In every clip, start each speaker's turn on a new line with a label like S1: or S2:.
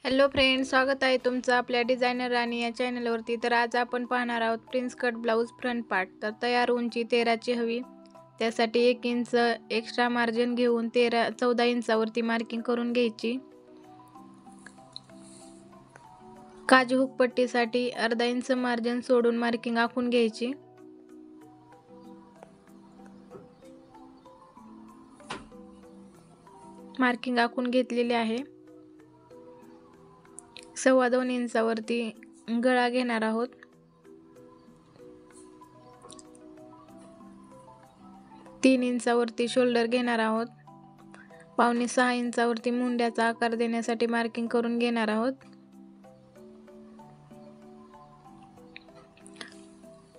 S1: Hello friends, स्वागत आहे तुमचं आपल्या डिझायनर राणी या चॅनलवरती। तर आज आपण पाहणार आहोत prince cut blouse front part. तर तयार उंची 13ची हवी, त्यासाठी 1 इंच एक्स्ट्रा मार्जिन घेऊन 14 इंचावरती मार्किंग करून घ्यायची। काजू हुक पट्टीसाठी अर्धा इंच मार्जिन सोडून मार्किंग आखून घ्यायची। मार्किंग आखून घेतलेली आहे। 2.25 इंचावरती गळा घेणार आहोत। 3 इंचावरती शोल्डर घेणार आहोत। 5.25 इंचावरती मुंड्याचा आकार देण्यासाठी मार्किंग करून घेणार आहोत।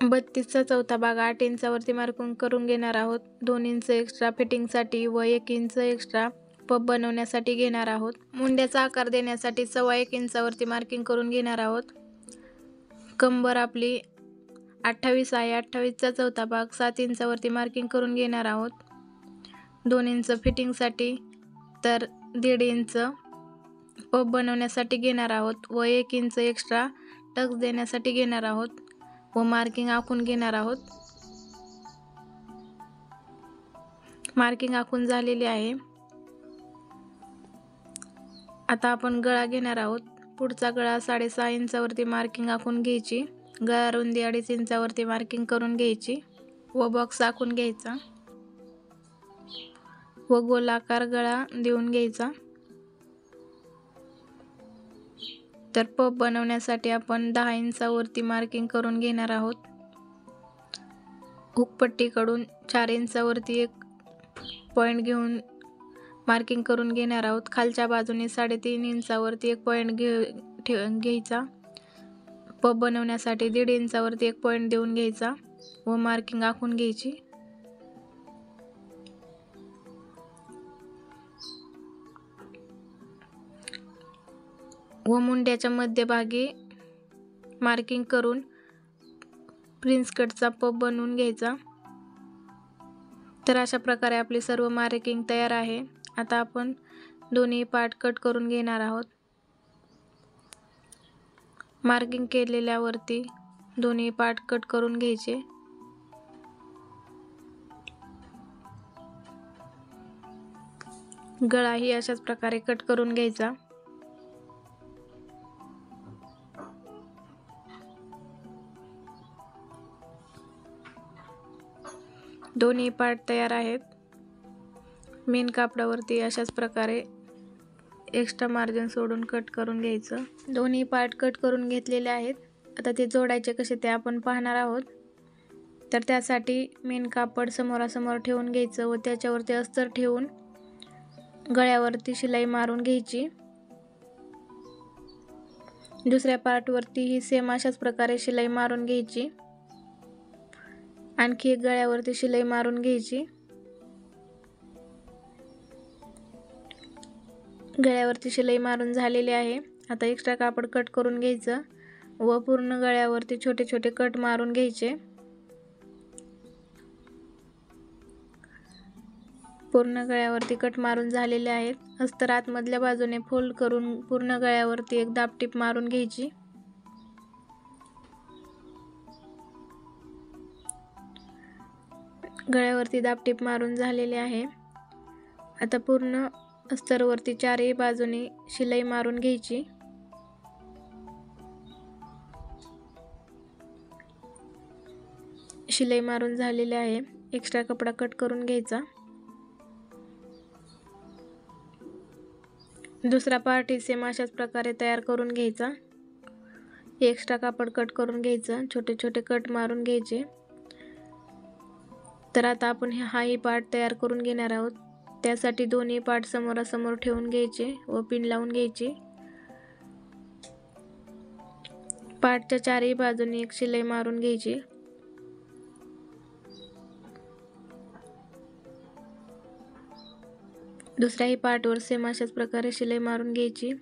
S1: 32चा चौथा भाग 8 इंचावरती मार्किंग करून घेणार आहोत। 2 इंच एक्स्ट्रा फिटिंगसाठी व 1 इंच एक्स्ट्रा पब बनवण्यासाठी घेणार आहोत। मुंड्याचा आकार देण्यासाठी 1.25 इंचावरती मार्किंग करून घेणार आहोत। कंबर आपली 28 आहे। 28चा चौथा भाग 7 इंचावरती मार्किंग करून घेणार आहोत। 2 इंच फिटिंगसाठी तर 1.5 इंच पब बनवण्यासाठी घेणार आहोत व 1 इंच एक्स्ट्रा टक्स देण्यासाठी घेणार आहोत व मार्किंग आखून घेणार आहोत। मार्किंग आखून झालेली आहे। आता आपण गळा घेणार आहोत। पुढचा गळा 6.5 इंचावरती मार्किंग आखून घ्यायची। गळा रुंदी 2.5 इंचावरती मार्किंग करून घ्यायची व बॉक्स आखून घ्यायचा व गोलाकार गळा देऊन घ्यायचा। तर पब बनवण्यासाठी आपण 10 इंचावरती मार्किंग करून घेणार आहोत। हुकपट्टीकडून 4 इंचावरती एक पॉइंट घेऊन मार्किंग करून घेणार आहोत। खालच्या बाजूने 3.5 इंचावरती एक पॉइंट घ्यायचा। पब बनवण्यासाठी 1.5 इंचावरती एक पॉइंट देऊन घ्यायचा व मार्किंग आखून घ्यायची। व मुंड्याच्या मध्यभागी मार्किंग करून प्रिन्स कटचा पब बनवून घ्यायचा। तर अशा प्रकारे आपली सर्व मार्किंग तयार आहे। आता आपण दोन्ही पार्ट कट करून घेणार आहोत। मार्किंग केलेल्यावरती दोन्ही पार्ट कट करून घ्यायचे। गळाही अशाच प्रकारे कट करून घ्यायचा। दोन्ही पार्ट तयार आहेत। मेन कापडावरती अशाच प्रकारे एक्स्ट्रा मार्जिन सोडून कट करून घ्यायचं। दोन्ही पार्ट कट करून घेतलेले आहेत। आता ते जोडायचे कसे ते आपण पाहणार आहोत। तर त्यासाठी मेन कापड समोरासमोर ठेवून घ्यायचं व त्याच्यावरती अस्तर ठेवून गळ्यावरती शिलाई मारून घ्यायची। दुसऱ्या पार्टवरती ही सेम अशाच प्रकारे शिलाई मारून घ्यायची। आणखी एक गळ्यावरती शिलाई मारून घ्यायची। गळ्यावरती शिलाई मारून झालेली आहे। आता एक्स्ट्रा कापड कट करून घ्यायचं व पूर्ण गळ्यावरती छोटे छोटे कट मारून घ्यायचे। पूर्ण गळ्यावरती कट मारून झालेले आहेत। अस्तर आतमधल्या बाजूने फोल्ड करून पूर्ण गळ्यावरती एक दाबटीप मारून घ्यायची। गळ्यावरती दाबटीप मारून झालेले आहे। आता पूर्ण अस्तरवरती चारही बाजूने शिलाई मारून घ्यायची। शिलाई मारून झालेली आहे। एक्स्ट्रा कपडा कट करून घ्यायचा। दुसरा पार्ट ही सेम अशाच प्रकारे तयार करून घ्यायचा। एक्स्ट्रा कापड कट करून घ्यायचं, छोटे छोटे कट मारून घ्यायचे। तर आता आपण हाही पार्ट तयार करून घेणार आहोत। त्यासाठी दोन्ही पार्ट समोरासमोर ठेवून घ्यायचे व पिन लावून घ्यायची। पार्टच्या चारही बाजूने एक शिलाई मारून घ्यायची। दुसऱ्याही पार्टवर सेम अशाच प्रकारे शिलाई मारून घ्यायची।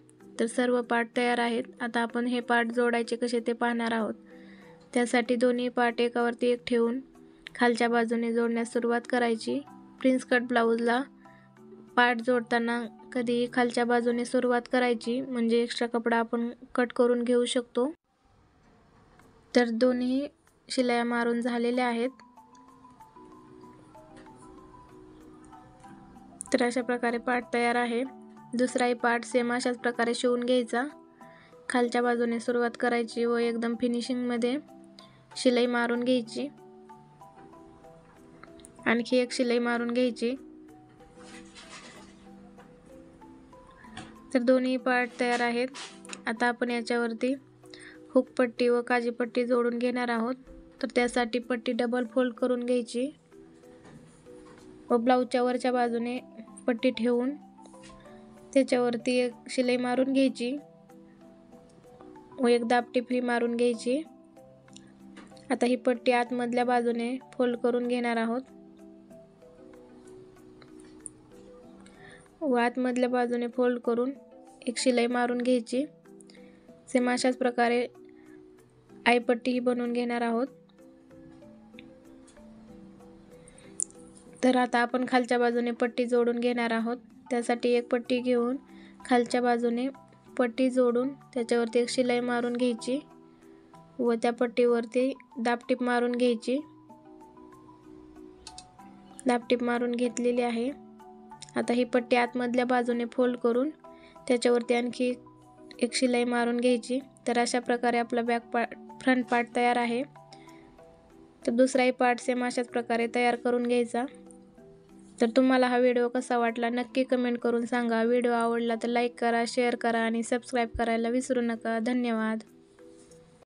S1: तर सर्व पार्ट तयार आहेत। आता आपण हे पार्ट जोडायचे कसे ते पाहणार आहोत। त्यासाठी दोन्ही पार्ट एकावरती एक ठेवून खालच्या बाजूने जोडण्यास सुरुवात करायची। प्रिन्स कट ब्लाऊजला पार्ट जोडताना कधीही खालच्या बाजूने सुरुवात करायची, म्हणजे एक्स्ट्रा कपडा आपण कट करून घेऊ शकतो. तर दोन्ही शिलाया मारून झालेल्या आहेत. तर अशा प्रकारे पार्ट तयार आहे. दुसराही पार्ट सेम अशाच प्रकारे शिवून घ्यायचा. खालच्या बाजूने सुरुवात करायची व एकदम फिनिशिंगमध्ये शिलाई मारून घ्यायची. आणखी एक शिलाई मारून घ्यायची. तर दोन्ही पार्ट तयार आहेत. आता आपण याच्यावरती हुक पट्टी व काजी पट्टी जोडून घेणार आहोत. तर त्यासाठी पट्टी डबल फोल्ड करून घ्यायची व ब्लाऊजच्या वरच्या बाजूने पट्टी ठेवून त्याच्यावरती एक शिलाई मारून घ्यायची व एक दाब टिपरी मारून घ्यायची. आता ही पट्टी आतमधल्या बाजूने फोल्ड करून घेणार आहोत व आतमधल्या बाजूने फोल्ड करून एक शिलाई मारून घ्यायची. सेम अशाच प्रकारे आईपट्टी ही बनवून घेणार आहोत. तर आता आपण खालच्या बाजूने पट्टी जोडून घेणार आहोत. त्यासाठी एक पट्टी घेऊन खालच्या बाजूने पट्टी जोडून त्याच्यावरती एक शिलाई मारून घ्यायची व त्या पट्टीवरती दाबटीप मारून घ्यायची. दाबटीप मारून घेतलेली आहे. आता ही पट्टी आतमधल्या बाजूने फोल्ड करून त्याच्यावरती आणखी एक शिलाई मारून घ्यायची. तर अशा प्रकारे आपला फ्रंट पार्ट तयार आहे. तर दुसराही पार्ट सेम अशाच प्रकारे तयार करून घ्यायचा. तर तुम्हाला हा व्हिडिओ कसा वाटला नक्की कमेंट करून सांगा. व्हिडिओ आवडला तर लाईक करा, शेअर करा आणि सबस्क्राईब करायला विसरू नका. धन्यवाद.